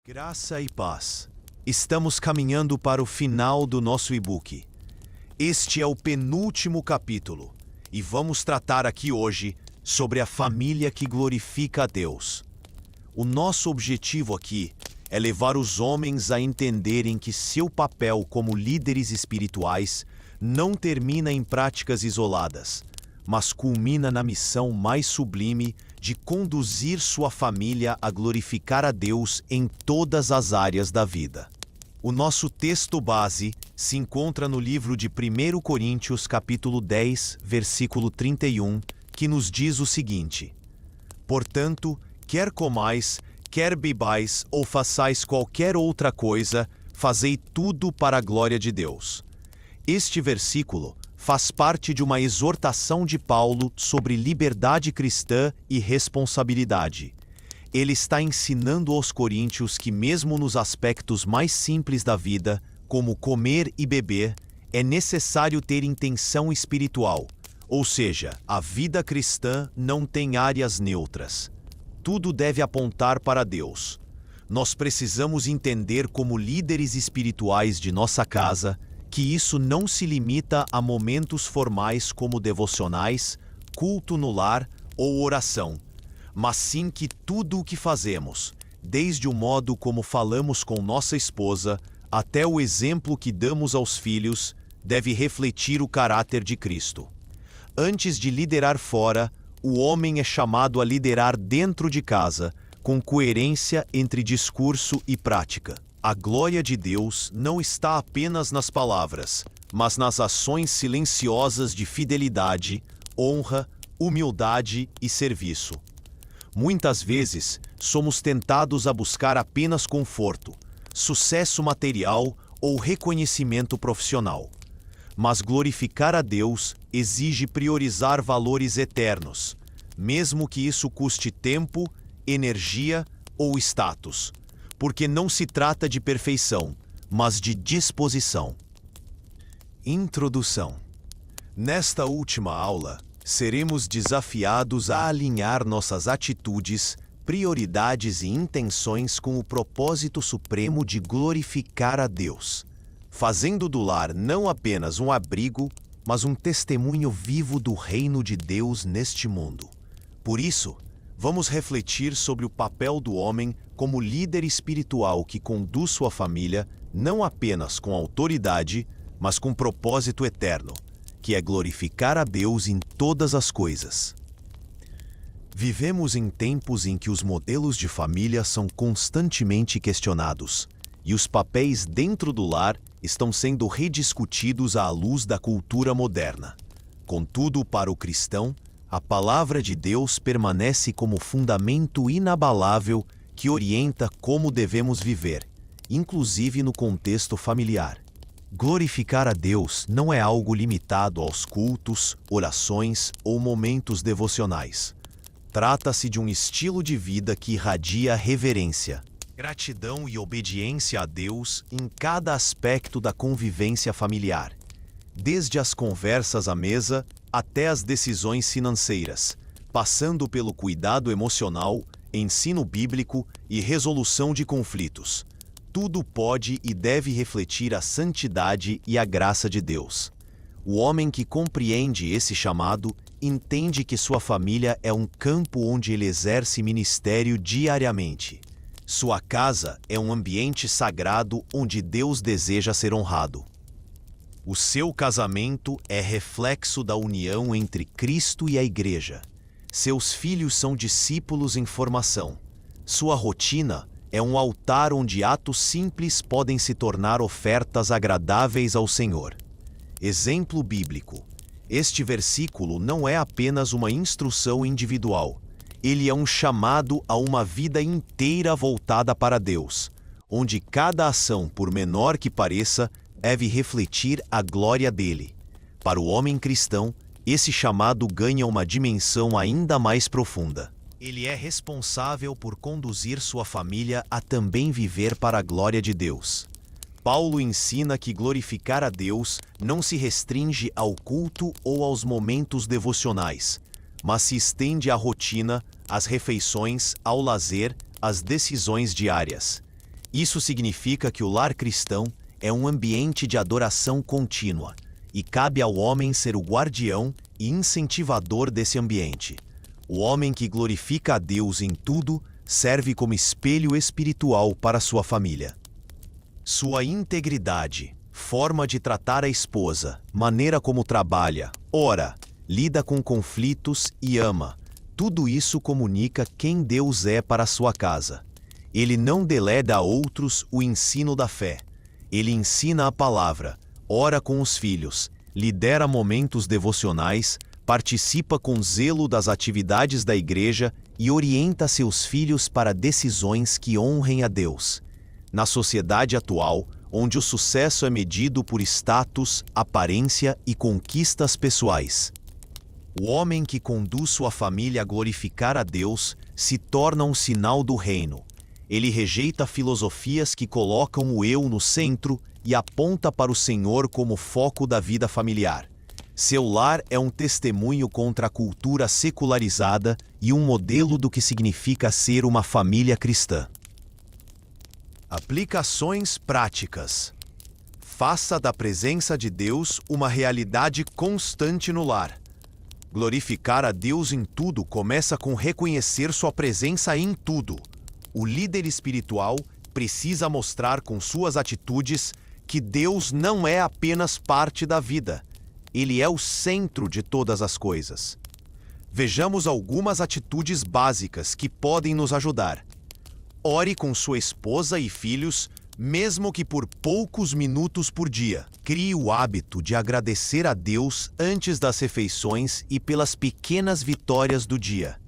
Graça e paz. Estamos caminhando para o final do nosso e-book. Este é o penúltimo capítulo e vamos tratar aqui hoje sobre a família que glorifica a Deus. O nosso objetivo aqui é levar os homens a entenderem que seu papel como líderes espirituais não termina em práticas isoladas, mas culmina na missão mais sublime de conduzir sua família a glorificar a Deus em todas as áreas da vida. O nosso texto base se encontra no livro de 1 Coríntios, capítulo 10, versículo 31, que nos diz o seguinte: Portanto, quer comais, quer bebais ou façais qualquer outra coisa, fazei tudo para a glória de Deus. Este versículo faz parte de uma exortação de Paulo sobre liberdade cristã e responsabilidade. Ele está ensinando aos coríntios que mesmo nos aspectos mais simples da vida, como comer e beber, é necessário ter intenção espiritual, ou seja, a vida cristã não tem áreas neutras. Tudo deve apontar para Deus. Nós precisamos entender como líderes espirituais de nossa casa que isso não se limita a momentos formais como devocionais, culto no lar ou oração, mas sim que tudo o que fazemos, desde o modo como falamos com nossa esposa até o exemplo que damos aos filhos, deve refletir o caráter de Cristo. Antes de liderar fora, o homem é chamado a liderar dentro de casa, com coerência entre discurso e prática. A glória de Deus não está apenas nas palavras, mas nas ações silenciosas de fidelidade, honra, humildade e serviço. Muitas vezes, somos tentados a buscar apenas conforto, sucesso material ou reconhecimento profissional. Mas glorificar a Deus exige priorizar valores eternos, mesmo que isso custe tempo, energia ou status. Porque não se trata de perfeição, mas de disposição. Introdução. Nesta última aula, seremos desafiados a alinhar nossas atitudes, prioridades e intenções com o propósito supremo de glorificar a Deus, fazendo do lar não apenas um abrigo, mas um testemunho vivo do reino de Deus neste mundo. Por isso, vamos refletir sobre o papel do homem como líder espiritual que conduz sua família não apenas com autoridade, mas com propósito eterno, que é glorificar a Deus em todas as coisas. Vivemos em tempos em que os modelos de família são constantemente questionados, e os papéis dentro do lar estão sendo rediscutidos à luz da cultura moderna. Contudo, para o cristão, a palavra de Deus permanece como fundamento inabalável que orienta como devemos viver, inclusive no contexto familiar. Glorificar a Deus não é algo limitado aos cultos, orações ou momentos devocionais. Trata-se de um estilo de vida que irradia reverência, gratidão e obediência a Deus em cada aspecto da convivência familiar, desde as conversas à mesa até as decisões financeiras, passando pelo cuidado emocional, ensino bíblico e resolução de conflitos. Tudo pode e deve refletir a santidade e a graça de Deus. O homem que compreende esse chamado entende que sua família é um campo onde ele exerce ministério diariamente. Sua casa é um ambiente sagrado onde Deus deseja ser honrado. O seu casamento é reflexo da união entre Cristo e a Igreja. Seus filhos são discípulos em formação. Sua rotina é um altar onde atos simples podem se tornar ofertas agradáveis ao Senhor. Exemplo bíblico. Este versículo não é apenas uma instrução individual. Ele é um chamado a uma vida inteira voltada para Deus, onde cada ação, por menor que pareça, deve refletir a glória dele. Para o homem cristão, esse chamado ganha uma dimensão ainda mais profunda. Ele é responsável por conduzir sua família a também viver para a glória de Deus. Paulo ensina que glorificar a Deus não se restringe ao culto ou aos momentos devocionais, mas se estende à rotina, às refeições, ao lazer, às decisões diárias. Isso significa que o lar cristão é um ambiente de adoração contínua, e cabe ao homem ser o guardião e incentivador desse ambiente. O homem que glorifica a Deus em tudo serve como espelho espiritual para sua família. Sua integridade, forma de tratar a esposa, maneira como trabalha, ora, lida com conflitos e ama, tudo isso comunica quem Deus é para a sua casa. Ele não delega a outros o ensino da fé. Ele ensina a palavra, ora com os filhos, lidera momentos devocionais, participa com zelo das atividades da igreja e orienta seus filhos para decisões que honrem a Deus. Na sociedade atual, onde o sucesso é medido por status, aparência e conquistas pessoais, o homem que conduz sua família a glorificar a Deus se torna um sinal do reino. Ele rejeita filosofias que colocam o eu no centro e aponta para o Senhor como foco da vida familiar. Seu lar é um testemunho contra a cultura secularizada e um modelo do que significa ser uma família cristã. Aplicações práticas. Faça da presença de Deus uma realidade constante no lar. Glorificar a Deus em tudo começa com reconhecer sua presença em tudo. O líder espiritual precisa mostrar com suas atitudes que Deus não é apenas parte da vida. Ele é o centro de todas as coisas. Vejamos algumas atitudes básicas que podem nos ajudar. Ore com sua esposa e filhos, mesmo que por poucos minutos por dia. Crie o hábito de agradecer a Deus antes das refeições e pelas pequenas vitórias do dia.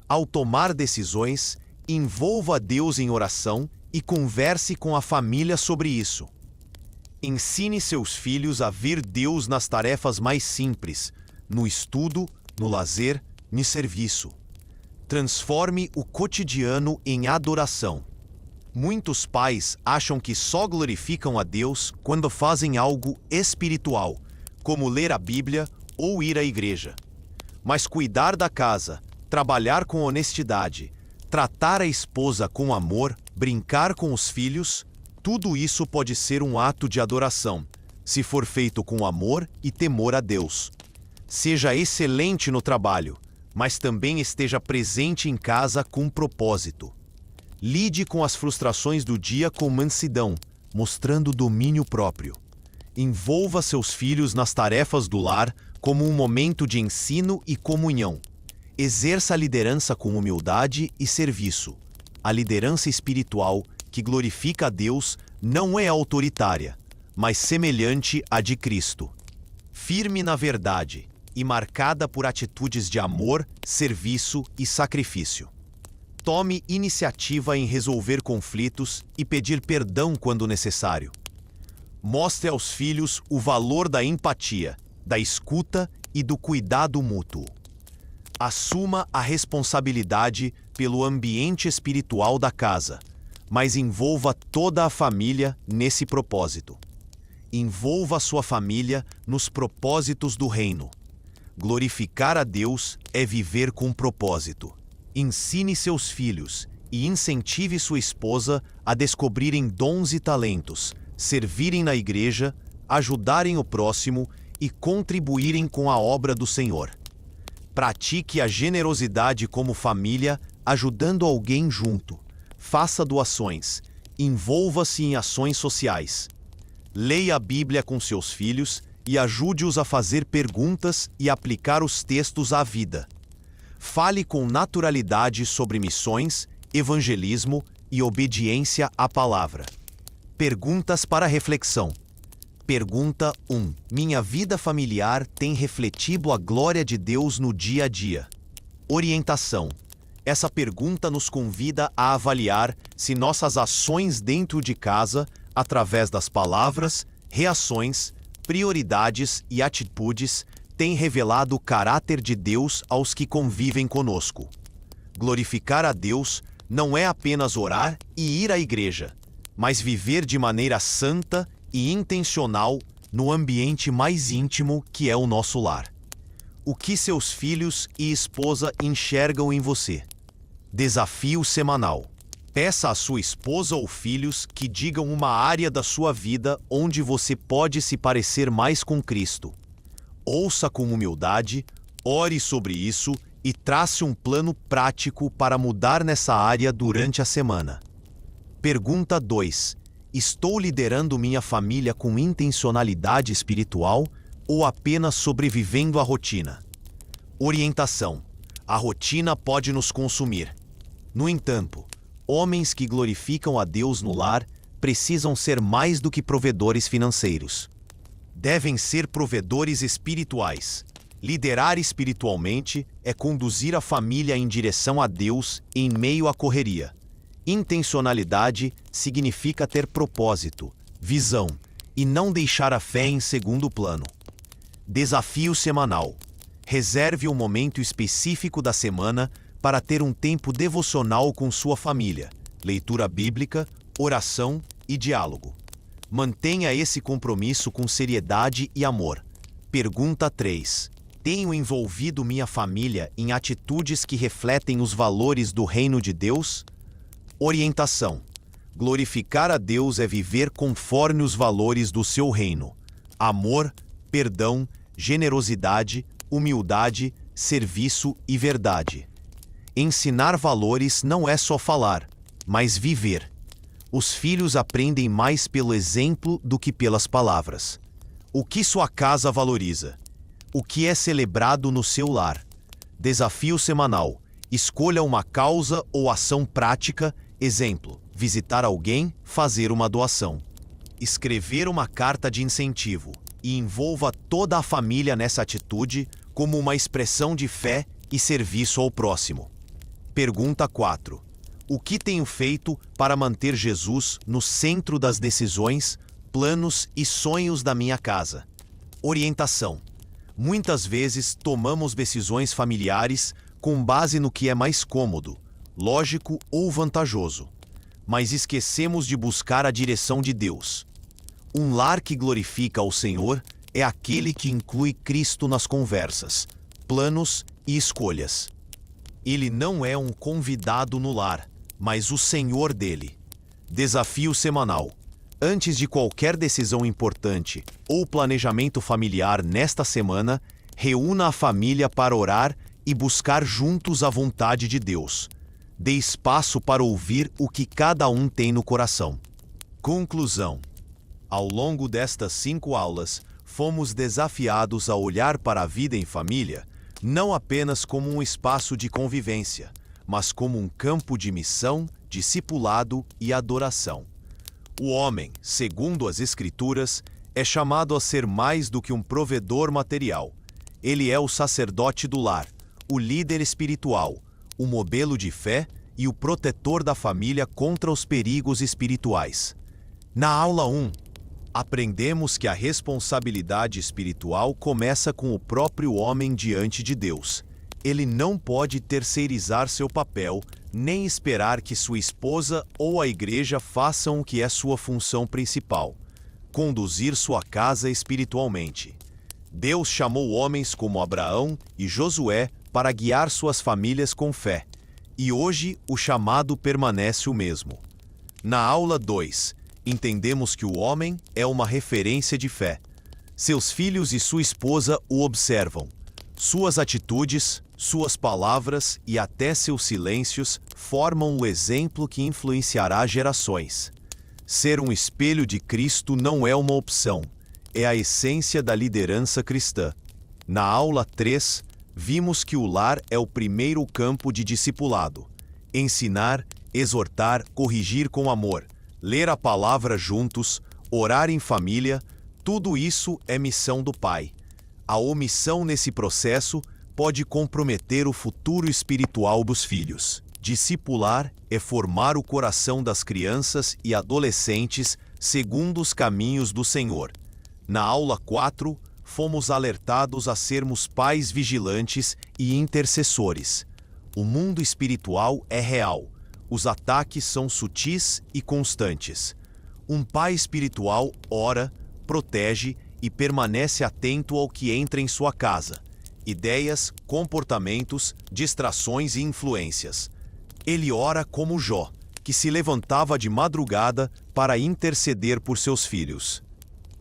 Ao tomar decisões, envolva Deus em oração e converse com a família sobre isso. Ensine seus filhos a ver Deus nas tarefas mais simples, no estudo, no lazer, no serviço. Transforme o cotidiano em adoração. Muitos pais acham que só glorificam a Deus quando fazem algo espiritual, como ler a Bíblia ou ir à igreja. Mas cuidar da casa, trabalhar com honestidade, tratar a esposa com amor, brincar com os filhos, tudo isso pode ser um ato de adoração, se for feito com amor e temor a Deus. Seja excelente no trabalho, mas também esteja presente em casa com propósito. Lide com as frustrações do dia com mansidão, mostrando domínio próprio. Envolva seus filhos nas tarefas do lar como um momento de ensino e comunhão. Exerça a liderança com humildade e serviço. A liderança espiritual, que glorifica a Deus, não é autoritária, mas semelhante à de Cristo. Firme na verdade e marcada por atitudes de amor, serviço e sacrifício. Tome iniciativa em resolver conflitos e pedir perdão quando necessário. Mostre aos filhos o valor da empatia, da escuta e do cuidado mútuo. Assuma a responsabilidade pelo ambiente espiritual da casa, mas envolva toda a família nesse propósito. Envolva sua família nos propósitos do reino. Glorificar a Deus é viver com propósito. Ensine seus filhos e incentive sua esposa a descobrirem dons e talentos, servirem na igreja, ajudarem o próximo e contribuírem com a obra do Senhor. Pratique a generosidade como família, ajudando alguém junto. Faça doações. Envolva-se em ações sociais. Leia a Bíblia com seus filhos e ajude-os a fazer perguntas e aplicar os textos à vida. Fale com naturalidade sobre missões, evangelismo e obediência à palavra. Perguntas para reflexão. Pergunta 1. Minha vida familiar tem refletido a glória de Deus no dia a dia? Orientação. Essa pergunta nos convida a avaliar se nossas ações dentro de casa, através das palavras, reações, prioridades e atitudes, têm revelado o caráter de Deus aos que convivem conosco. Glorificar a Deus não é apenas orar e ir à igreja, mas viver de maneira santa e intencional no ambiente mais íntimo que é o nosso lar. O que seus filhos e esposa enxergam em você? Desafio semanal. Peça à sua esposa ou filhos que digam uma área da sua vida onde você pode se parecer mais com Cristo. Ouça com humildade, ore sobre isso e trace um plano prático para mudar nessa área durante a semana. Pergunta 2. Estou liderando minha família com intencionalidade espiritual ou apenas sobrevivendo à rotina? Orientação. A rotina pode nos consumir. No entanto, homens que glorificam a Deus no lar precisam ser mais do que provedores financeiros. Devem ser provedores espirituais. Liderar espiritualmente é conduzir a família em direção a Deus em meio à correria. Intencionalidade significa ter propósito, visão e não deixar a fé em segundo plano. Desafio semanal. Reserve um momento específico da semana para ter um tempo devocional com sua família, leitura bíblica, oração e diálogo. Mantenha esse compromisso com seriedade e amor. Pergunta 3. Tenho envolvido minha família em atitudes que refletem os valores do reino de Deus? Orientação. Glorificar a Deus é viver conforme os valores do seu reino: amor, perdão, generosidade, humildade, serviço e verdade. Ensinar valores não é só falar, mas viver. Os filhos aprendem mais pelo exemplo do que pelas palavras. O que sua casa valoriza? O que é celebrado no seu lar? Desafio semanal. Escolha uma causa ou ação prática, exemplo, visitar alguém, fazer uma doação. Escrever uma carta de incentivo e envolva toda a família nessa atitude como uma expressão de fé e serviço ao próximo. Pergunta 4. O que tenho feito para manter Jesus no centro das decisões, planos e sonhos da minha casa? Orientação. Muitas vezes tomamos decisões familiares com base no que é mais cômodo, lógico ou vantajoso, mas esquecemos de buscar a direção de Deus. Um lar que glorifica ao Senhor é aquele que inclui Cristo nas conversas, planos e escolhas. Ele não é um convidado no lar, mas o Senhor dele. Desafio semanal. Antes de qualquer decisão importante ou planejamento familiar nesta semana, reúna a família para orar e buscar juntos a vontade de Deus. Dê espaço para ouvir o que cada um tem no coração. Conclusão. Ao longo destas 5 aulas, fomos desafiados a olhar para a vida em família não apenas como um espaço de convivência, mas como um campo de missão, discipulado e adoração. O homem, segundo as Escrituras, é chamado a ser mais do que um provedor material. Ele é o sacerdote do lar, o líder espiritual, o modelo de fé e o protetor da família contra os perigos espirituais. Na aula 1, aprendemos que a responsabilidade espiritual começa com o próprio homem diante de Deus. Ele não pode terceirizar seu papel, nem esperar que sua esposa ou a igreja façam o que é sua função principal: conduzir sua casa espiritualmente. Deus chamou homens como Abraão e Josué para guiar suas famílias com fé, e hoje o chamado permanece o mesmo. Na aula 2, entendemos que o homem é uma referência de fé. Seus filhos e sua esposa o observam. Suas atitudes, suas palavras e até seus silêncios formam o exemplo que influenciará gerações. Ser um espelho de Cristo não é uma opção, é a essência da liderança cristã. Na aula 3, vimos que o lar é o primeiro campo de discipulado. Ensinar, exortar, corrigir com amor, ler a palavra juntos, orar em família, tudo isso é missão do Pai. A omissão nesse processo pode comprometer o futuro espiritual dos filhos. Discipular é formar o coração das crianças e adolescentes segundo os caminhos do Senhor. Na aula 4, fomos alertados a sermos pais vigilantes e intercessores. O mundo espiritual é real. Os ataques são sutis e constantes. Um pai espiritual ora, protege e permanece atento ao que entra em sua casa: ideias, comportamentos, distrações e influências. Ele ora como Jó, que se levantava de madrugada para interceder por seus filhos.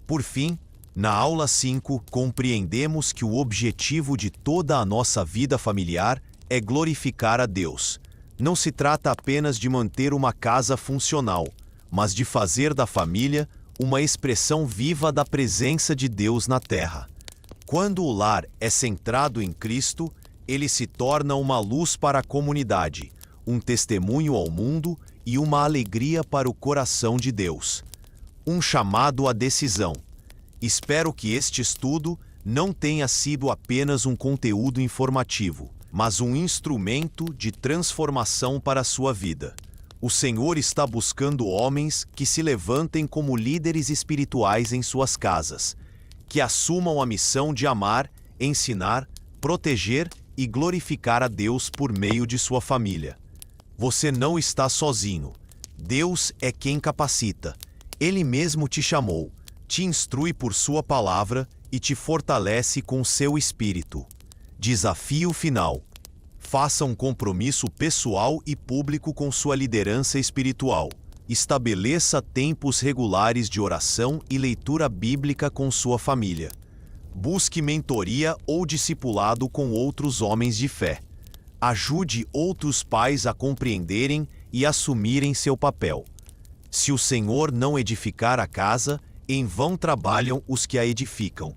Por fim, na aula 5, compreendemos que o objetivo de toda a nossa vida familiar é glorificar a Deus. Não se trata apenas de manter uma casa funcional, mas de fazer da família uma expressão viva da presença de Deus na terra. Quando o lar é centrado em Cristo, ele se torna uma luz para a comunidade, um testemunho ao mundo e uma alegria para o coração de Deus. Um chamado à decisão. Espero que este estudo não tenha sido apenas um conteúdo informativo, mas um instrumento de transformação para a sua vida. O Senhor está buscando homens que se levantem como líderes espirituais em suas casas, que assumam a missão de amar, ensinar, proteger e glorificar a Deus por meio de sua família. Você não está sozinho. Deus é quem capacita. Ele mesmo te chamou, te instrui por sua palavra e te fortalece com seu espírito. Desafio final. Faça um compromisso pessoal e público com sua liderança espiritual. Estabeleça tempos regulares de oração e leitura bíblica com sua família. Busque mentoria ou discipulado com outros homens de fé. Ajude outros pais a compreenderem e assumirem seu papel. Se o Senhor não edificar a casa, em vão trabalham os que a edificam.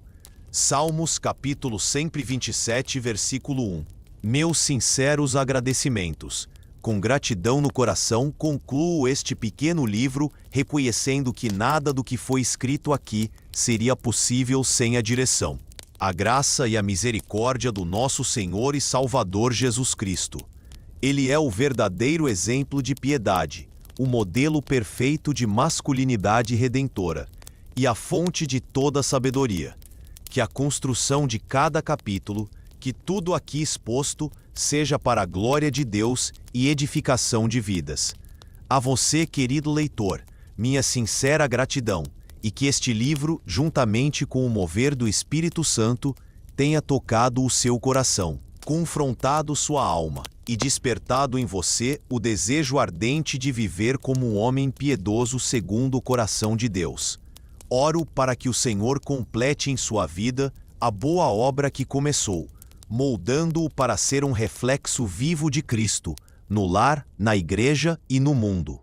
Salmos capítulo 127, versículo 1. Meus sinceros agradecimentos. Com gratidão no coração, concluo este pequeno livro, reconhecendo que nada do que foi escrito aqui seria possível sem a direção, a graça e a misericórdia do nosso Senhor e Salvador Jesus Cristo. Ele é o verdadeiro exemplo de piedade, o modelo perfeito de masculinidade redentora e a fonte de toda sabedoria. Que a construção de cada capítulo, que tudo aqui exposto, seja para a glória de Deus e edificação de vidas. A você, querido leitor, minha sincera gratidão, e que este livro, juntamente com o mover do Espírito Santo, tenha tocado o seu coração, confrontado sua alma e despertado em você o desejo ardente de viver como um homem piedoso segundo o coração de Deus. Oro para que o Senhor complete em sua vida a boa obra que começou, moldando-o para ser um reflexo vivo de Cristo, no lar, na igreja e no mundo.